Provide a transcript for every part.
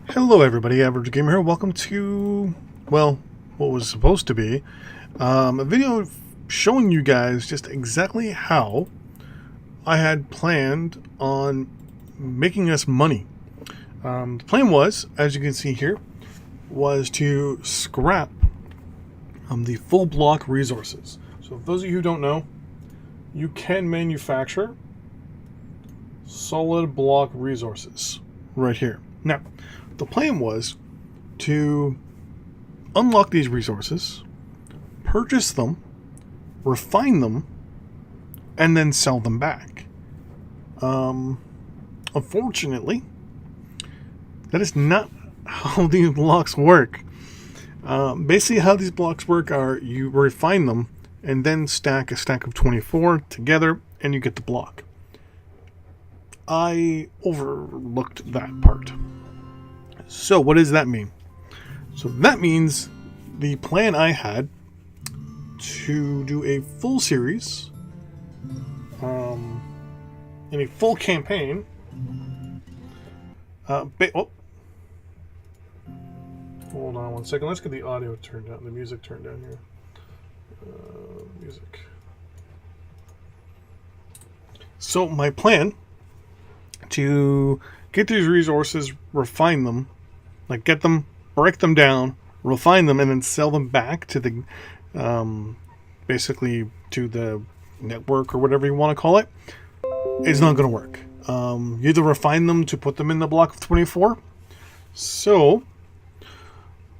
Hello everybody, Average Gamer here. Welcome to, well, what was supposed to be a video showing you guys just exactly how I had planned on making us money. The plan was, as you can see here, was to scrap the full block resources. So for those of you who don't know, you can manufacture solid block resources right here. Now, the plan was to unlock these resources, purchase them, refine them, and then sell them back. Unfortunately, that is not how these blocks work. Basically, how these blocks work are you refine them and then stack a stack of 24 together, and you get the block. I overlooked that part. So what does that mean? So that means the plan I had to do a full series, in a full campaign. Hold on one second. Let's get the audio turned down, the music turned down here. Music. So my plan to get these resources, refine them, like get them, break them down, refine them, and then sell them back to the, basically to the network or whatever you want to call it, is not going to work. You either refine them to put them in the block of 24. So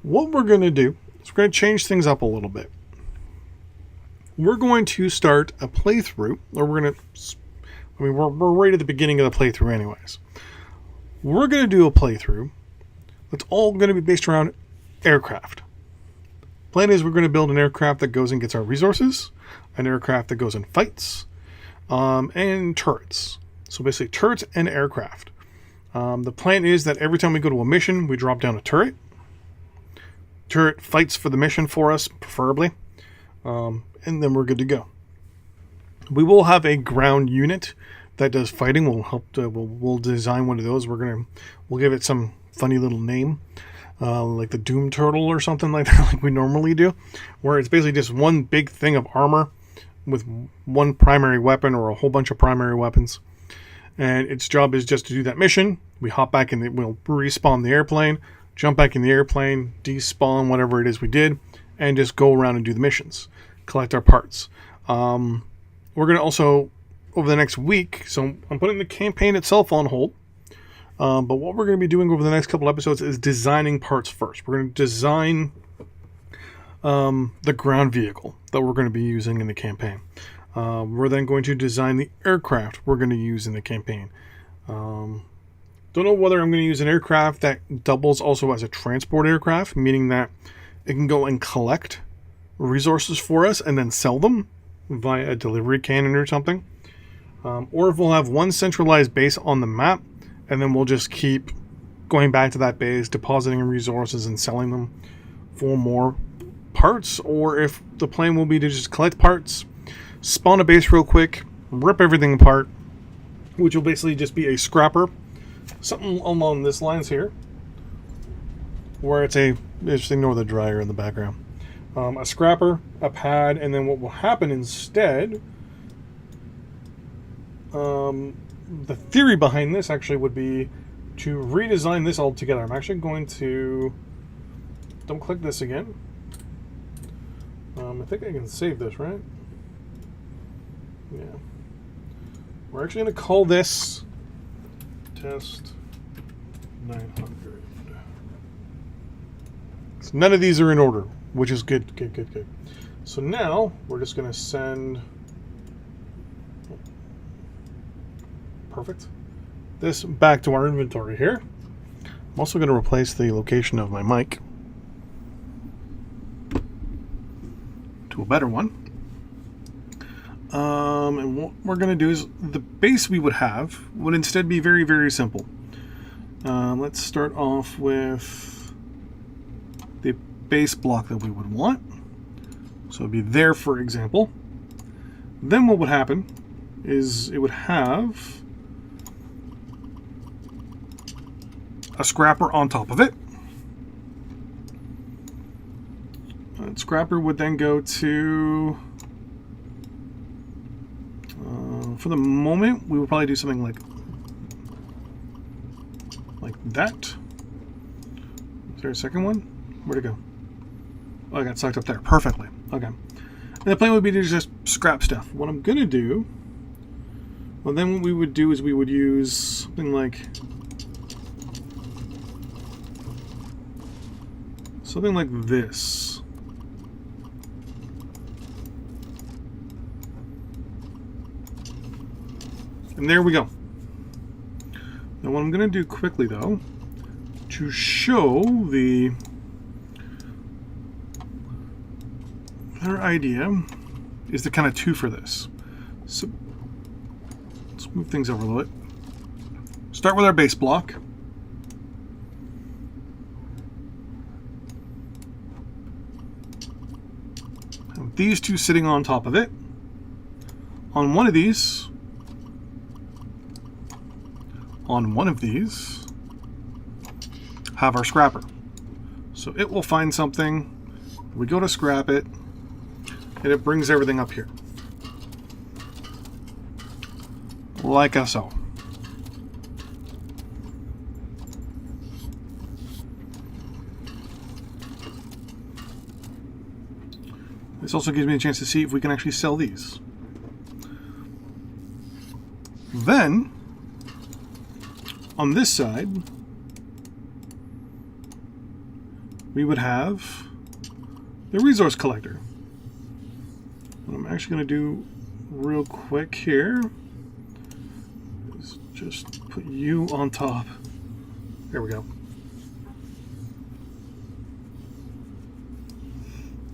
what we're going to do is we're going to change things up a little bit. We're going to start a playthrough, or we're going to, we're right at the beginning of the playthrough anyways. We're going to do a playthrough that's all going to be based around aircraft. Plan is we're going to build an aircraft that goes and gets our resources, an aircraft that goes and fights, and turrets. So basically turrets and aircraft. The plan is that every time we go to a mission, we drop down a turret. Turret fights for the mission for us, preferably, and then we're good to go. We will have a ground unit that does fighting. We'll help. We'll design one of those. We'll give it some funny little name, like the Doom Turtle or something like that, like we normally do, where it's basically just one big thing of armor with one primary weapon or a whole bunch of primary weapons, and its job is just to do that mission. We hop back in, we'll respawn the airplane, jump back in the airplane, despawn whatever it is we did, and just go around and do the missions, collect our parts. We're going to also, over the next week, so I'm putting the campaign itself on hold, but what we're going to be doing over the next couple episodes is designing parts first. We're going to design the ground vehicle that we're going to be using in the campaign. We're then going to design the aircraft we're going to use in the campaign. Don't know whether I'm going to use an aircraft that doubles also as a transport aircraft, meaning that it can go and collect resources for us and then sell them via a delivery cannon or something. Or if we'll have one centralized base on the map, and then we'll just keep going back to that base, depositing resources and selling them for more parts. Or if the plan will be to just collect parts, spawn a base real quick, rip everything apart, which will basically just be a scrapper. Something along this lines here, where just ignore the dryer in the background. A scrapper, a pad, and then what will happen instead, the theory behind this actually would be to redesign this all together. I'm actually going to double click this again. I think I can save this, right? Yeah. We're actually going to call this Test 900. So none of these are in order, which is good. Good. So now we're just going to send. Perfect. This back to our inventory here. I'm also going to replace the location of my mic to a better one. And what we're going to do is the base we would have would instead be very, very simple. Let's start off with the base block that we would want. So it'd be there, for example. Then what would happen is it would have a scrapper on top of it. That scrapper would then go to, for the moment, we would probably do something like that. Is there a second one? Where'd it go? Oh, I got sucked up there perfectly. Okay. And the plan would be to just scrap stuff. What I'm going to do, well, then what we would do is we would use something like this. And there we go. Now what I'm going to do quickly, though, to show the other idea, is the kind of two for this. So let's move things over a little bit. Start with our base block. Have these two sitting on top of it. On one of these, have our scrapper. So it will find something, we go to scrap it, and it brings everything up here. Like so. This also gives me a chance to see if we can actually sell these. Then, on this side, we would have the resource collector. What I'm actually going to do real quick here is just put you on top. There we go.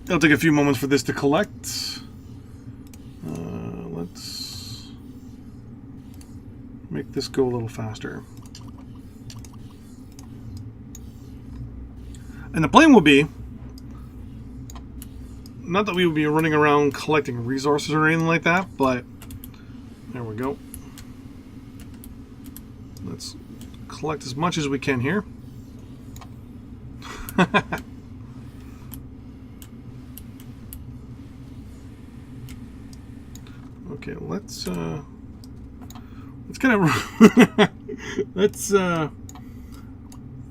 It'll take a few moments for this to collect. Let's make this go a little faster. And the plan will be, not that we would be running around collecting resources or anything like that, but there we go. Let's collect as much as we can here. Okay, let's kind of let's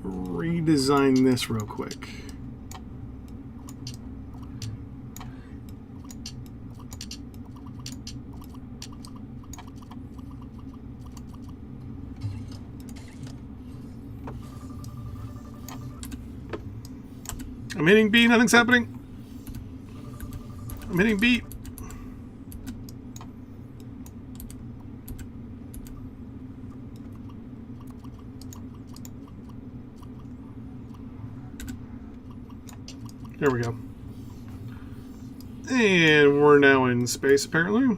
redesign this real quick. I'm hitting B, nothing's happening. I'm hitting B. There we go. And we're now in space, apparently.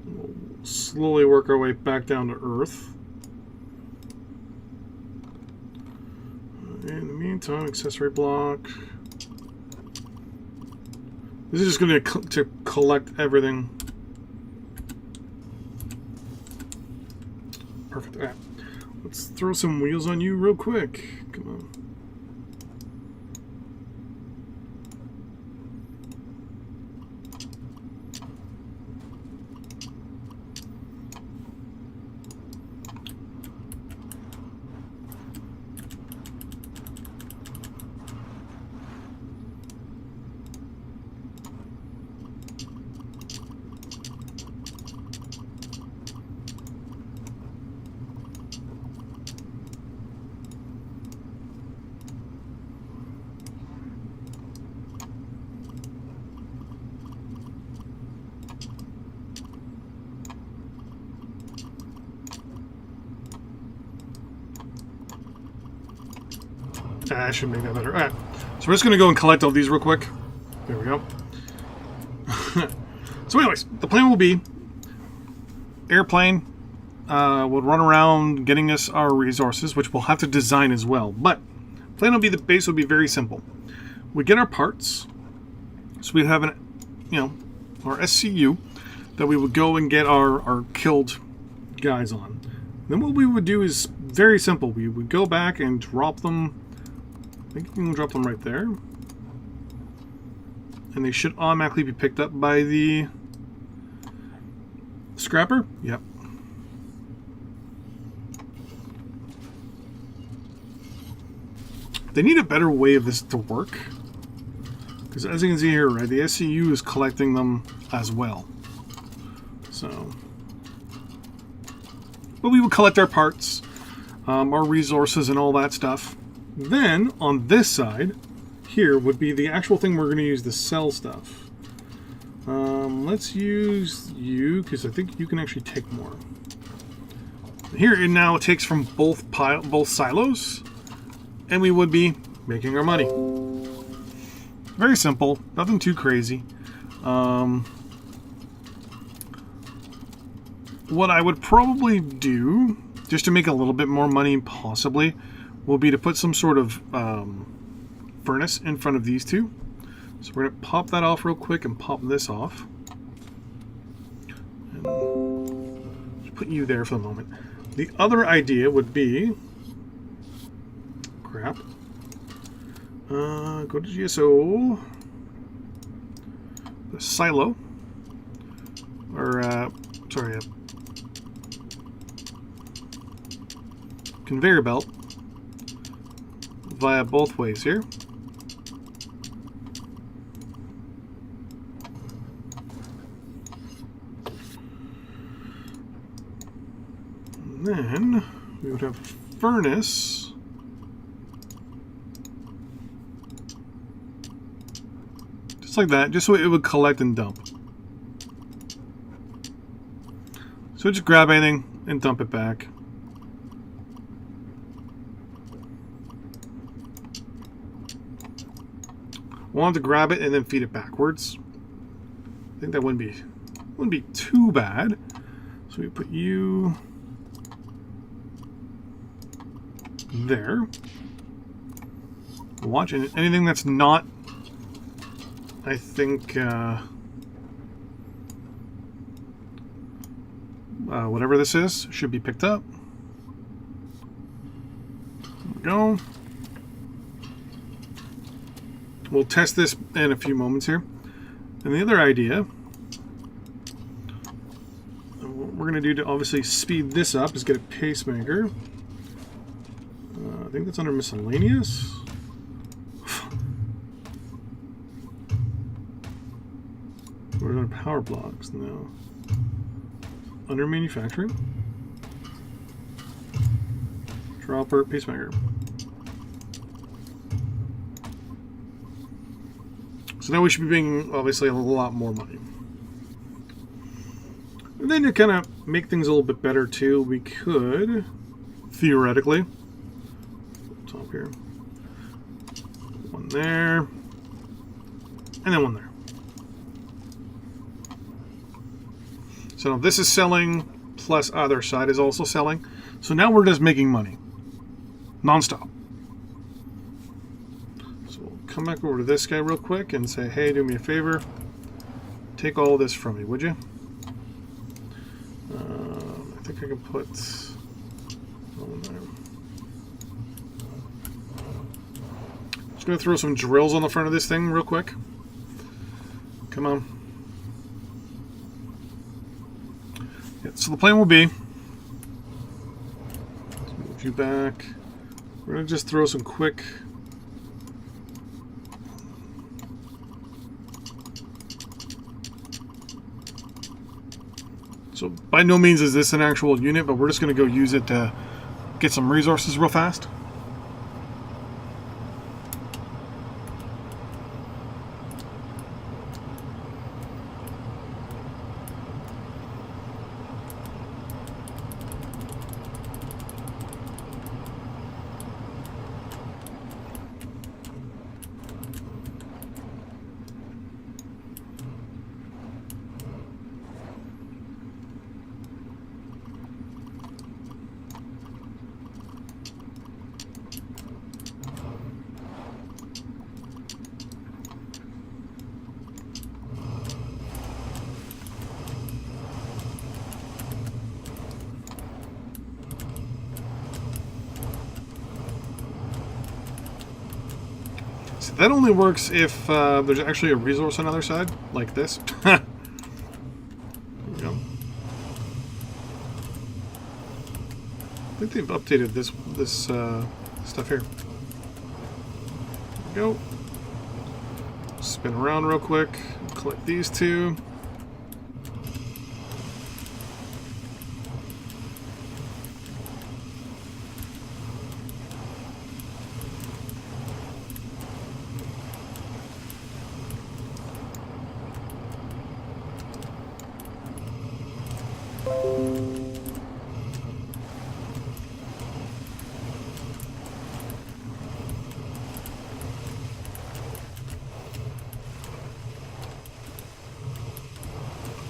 We'll slowly work our way back down to Earth. In the meantime, accessory block. This is just going to collect everything. Perfect. All right. Let's throw some wheels on you real quick. Come on. I should make that better. All right. So we're just going to go and collect all these real quick. There we go. So anyways, the plan will be airplane will run around getting us our resources, which we'll have to design as well. But the plan will be, the base will be very simple. We get our parts. So we have an, our SCU. that we would go and get our killed guys on. Then what we would do is very simple. We would go back and drop them. I think you can drop them right there. And they should automatically be picked up by the scrapper. Yep. They need a better way of this to work. Because as you can see here, right, the SCU is collecting them as well. So, but we would collect our parts, our resources, and all that stuff. Then on this side, here would be the actual thing we're going to use to sell stuff. Let's use you because I think you can actually take more. Here it now takes from both silos, and we would be making our money. Very simple, nothing too crazy. What I would probably do, just to make a little bit more money possibly, will be to put some sort of furnace in front of these two. So we're going to pop that off real quick and pop this off. And just put you there for the moment. The other idea would be... Crap. Go to GSO. The silo. Or, sorry, conveyor belt via both ways here. And then we would have a furnace just like that, just so it would collect and dump. So just grab anything and dump it back. Want to grab it and then feed it backwards. I think that wouldn't be too bad. So we put you there. Watch anything that's not, I think, whatever this is should be picked up. There we go. We'll test this in a few moments here. And the other idea, what we're going to do to obviously speed this up is get a pacemaker. I think that's under miscellaneous. We're under power blocks now. Under manufacturing. Dropper, pacemaker. So now we should be making, obviously, a lot more money. And then to kind of make things a little bit better, too, we could, theoretically, top here, one there, and then one there. So this is selling, plus other side is also selling. So now we're just making money, non-stop. Come back over to this guy real quick and say, hey, do me a favor. Take all this from me, would you? I think I can put one there. Just going to throw some drills on the front of this thing real quick. Come on. Yeah, so the plan will be, let's move you back. We're going to just throw some quick... So by no means is this an actual unit, but we're just going to go use it to get some resources real fast. So that only works if there's actually a resource on the other side, like this. There we go. I think they've updated this stuff here. There we go. Spin around real quick. Collect these two.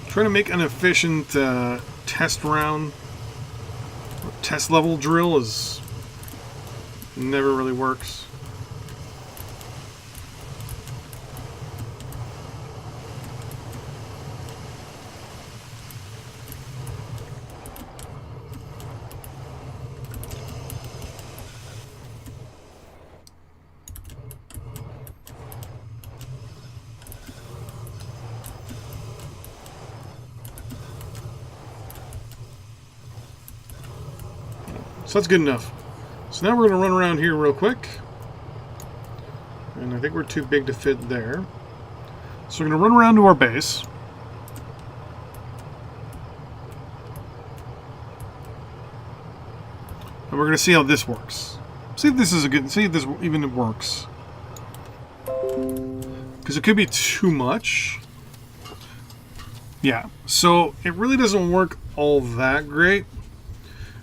Trying to make an efficient test round, test level drill is never really works. So that's good enough. So now we're going to run around here real quick. And I think we're too big to fit there. So we're going to run around to our base. And we're going to see how this works. See if this is a good... See if this even works. Because it could be too much. Yeah. So it really doesn't work all that great.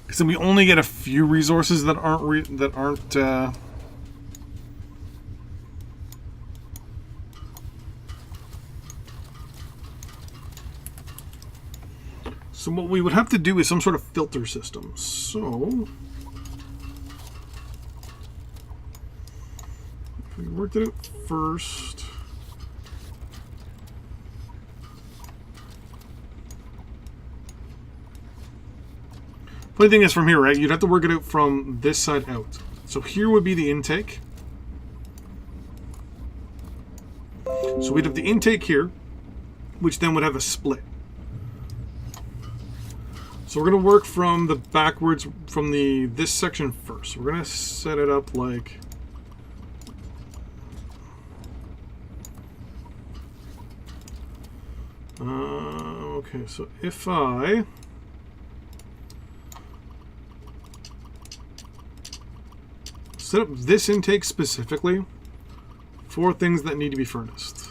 Because then we only get a few resources that aren't So what we would have to do is some sort of filter system. So if we worked it out first. Funny thing is, from here, right, you'd have to work it out from this side out. So here would be the intake. So we'd have the intake here, which then would have a split. So we're going to work from the backwards, from this section first. We're going to set it up like... okay, so if I... set up this intake specifically for things that need to be furnaced.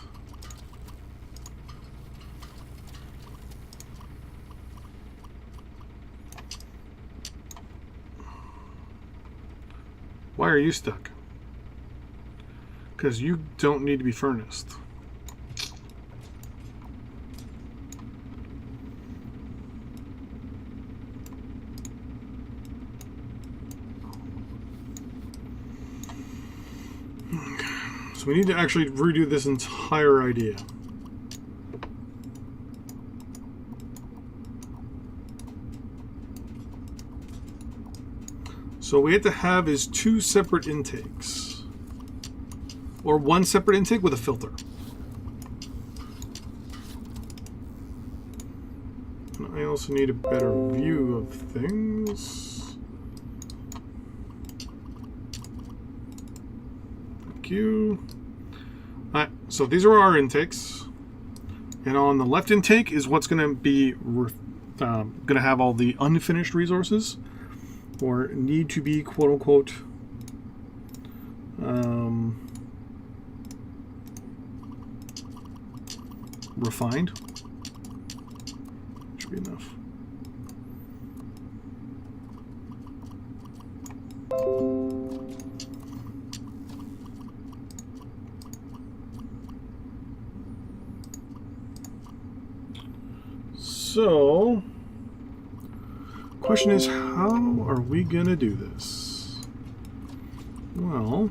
Why are you stuck? Because you don't need to be furnaced. So we need to actually redo this entire idea. So what we have to have is two separate intakes. Or one separate intake with a filter. And I also need a better view of things. Thank you. Alright, so these are our intakes. And on the left intake is what's going to be going to have all the unfinished resources, or need to be quote-unquote refined. Should be enough. So, question is, how are we gonna do this? Well,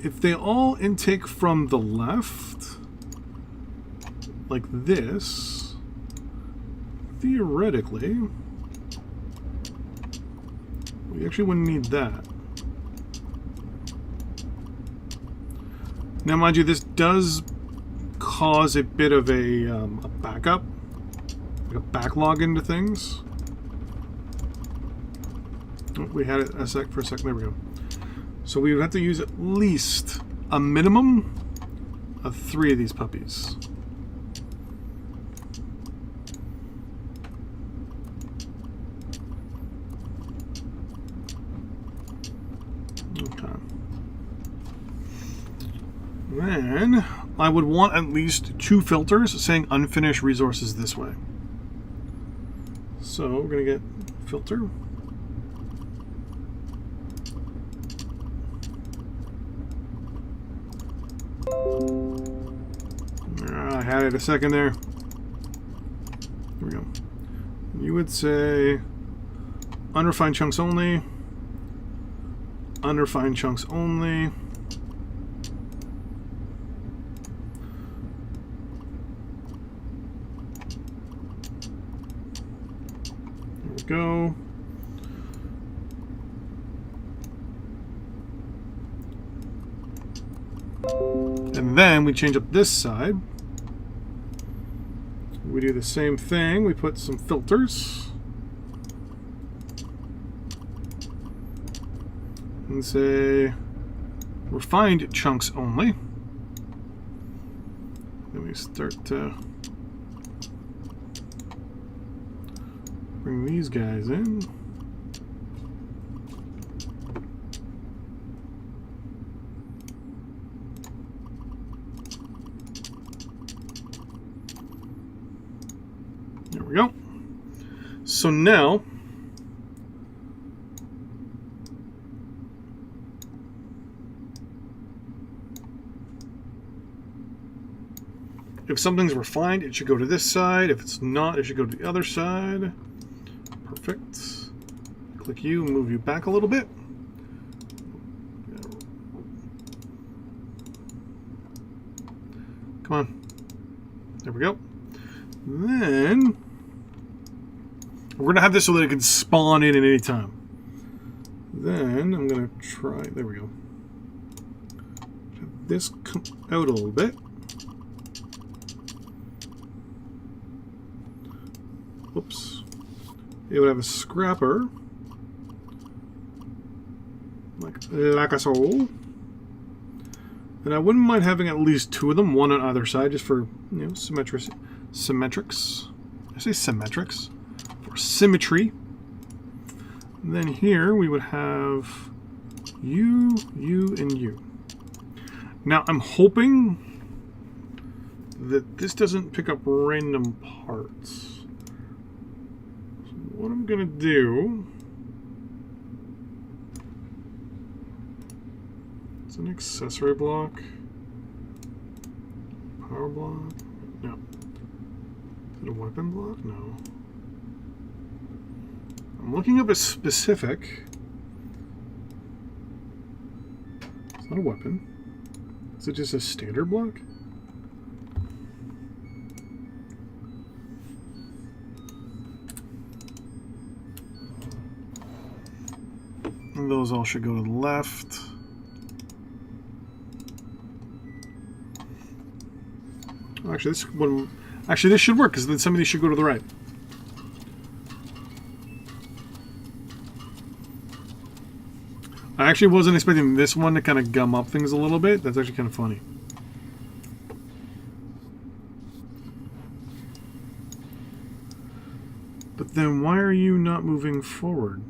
if they all intake from the left, like this, theoretically, we actually wouldn't need that. Now, mind you, this does cause a bit of a backup, like a backlog into things. Oh, we had it for a second. There we go. So we would have to use at least a minimum of 3 of these puppies. Okay. Then I would want at least 2 filters saying unfinished resources this way. So we're going to get filter. I had it a second there. Here we go. You would say unrefined chunks only. Unrefined chunks only. There we go. And then we change up this side. We do the same thing. We put some filters. And say refined chunks only. Then we start to bring these guys in. There we go. So now if something's refined, it should go to this side. If it's not, it should go to the other side. Perfect. Click you, move you back a little bit. Come on. There we go. Then we're going to have this so that it can spawn in at any time. Then I'm going to try, there we go. Have this come out a little bit. Whoops. It would have a scrapper. Like a soul. And I wouldn't mind having at least 2 of them, one on either side, just for, you know, symmetrics. I say symmetrics. For symmetry. And then here we would have you, and you. Now I'm hoping that this doesn't pick up random parts. So what I'm gonna do, it's an accessory block, power block, no. Is it a weapon block? No. I'm looking up a specific. It's not a weapon. Is it just a standard block? And those all should go to the left. Actually, this one. Actually, this should work because then some of these should go to the right. I actually wasn't expecting this one to kind of gum up things a little bit. That's actually kind of funny. But then why are you not moving forward?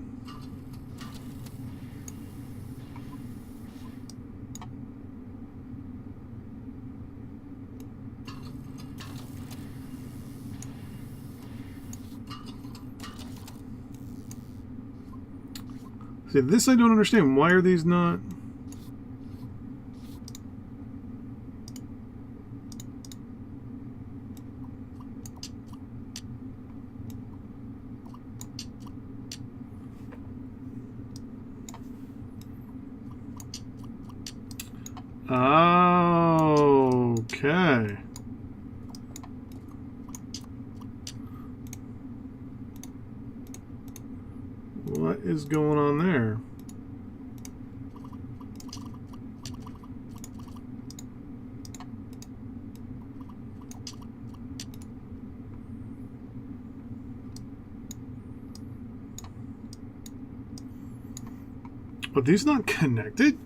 See, this I don't understand. Why are these not... Oh, okay. What is going on there? Are these not connected?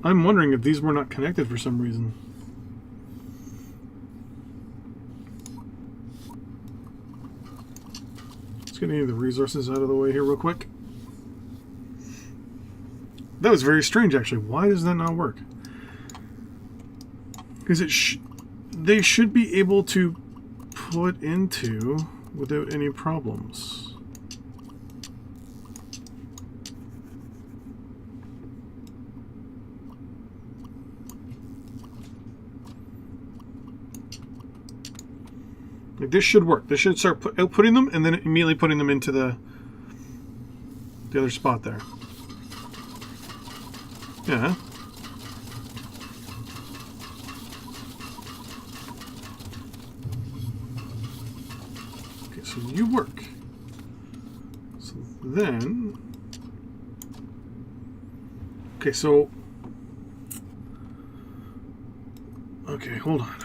I'm wondering if these were not connected for some reason. Let's get any of the resources out of the way here real quick. That was very strange, actually. Why does that not work? Because they should be able to put into without any problems. Like, this should work. This should start outputting them and then immediately putting them into the other spot there. Yeah. Okay, so you work. So then... Okay, so... Okay, hold on.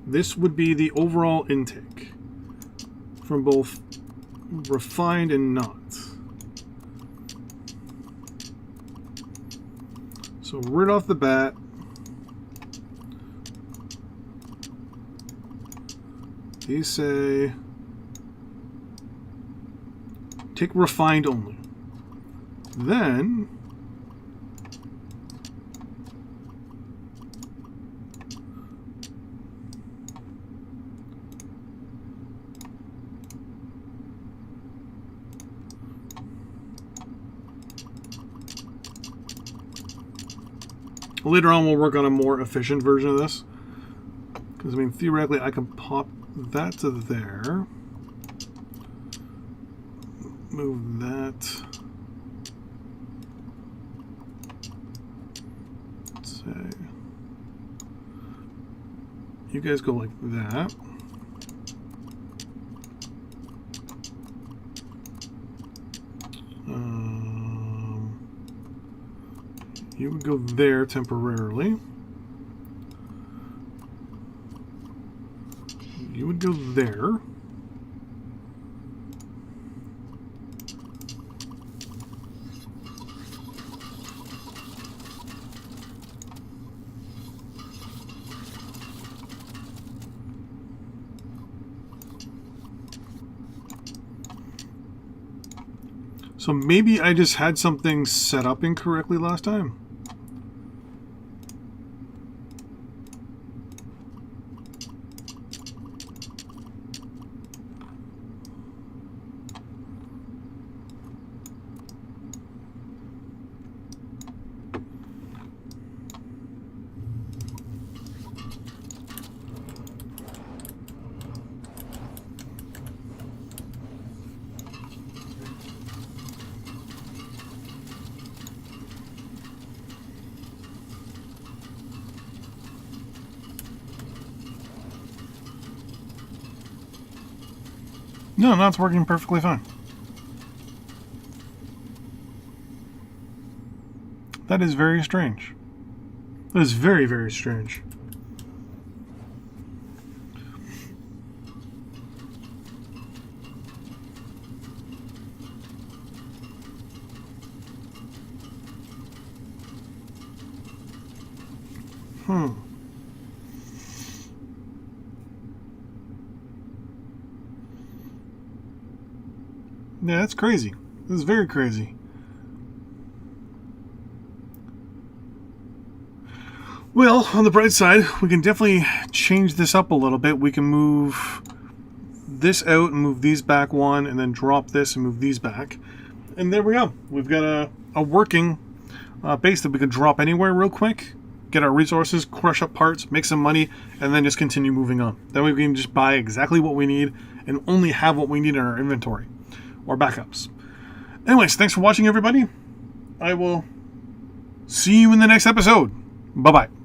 This would be the overall intake from both refined and not. So right off the bat, these say take refined only. Then later on, we'll work on a more efficient version of this. Because, I mean, theoretically, I can pop that to there. Move that. Let's say. You guys go like that. You would go there temporarily. You would go there. So maybe I just had something set up incorrectly last time. No, it's working perfectly fine. That is very strange. That is very, very strange. Yeah, that's crazy. This is very crazy. Well, on the bright side, we can definitely change this up a little bit. We can move this out and move these back one, and then drop this and move these back. And there we go. We've got a working base that we can drop anywhere real quick, get our resources, crush up parts, make some money, and then just continue moving on. That way we can just buy exactly what we need and only have what we need in our inventory or backups. Anyways, thanks for watching, everybody. I will see you in the next episode. Bye-bye.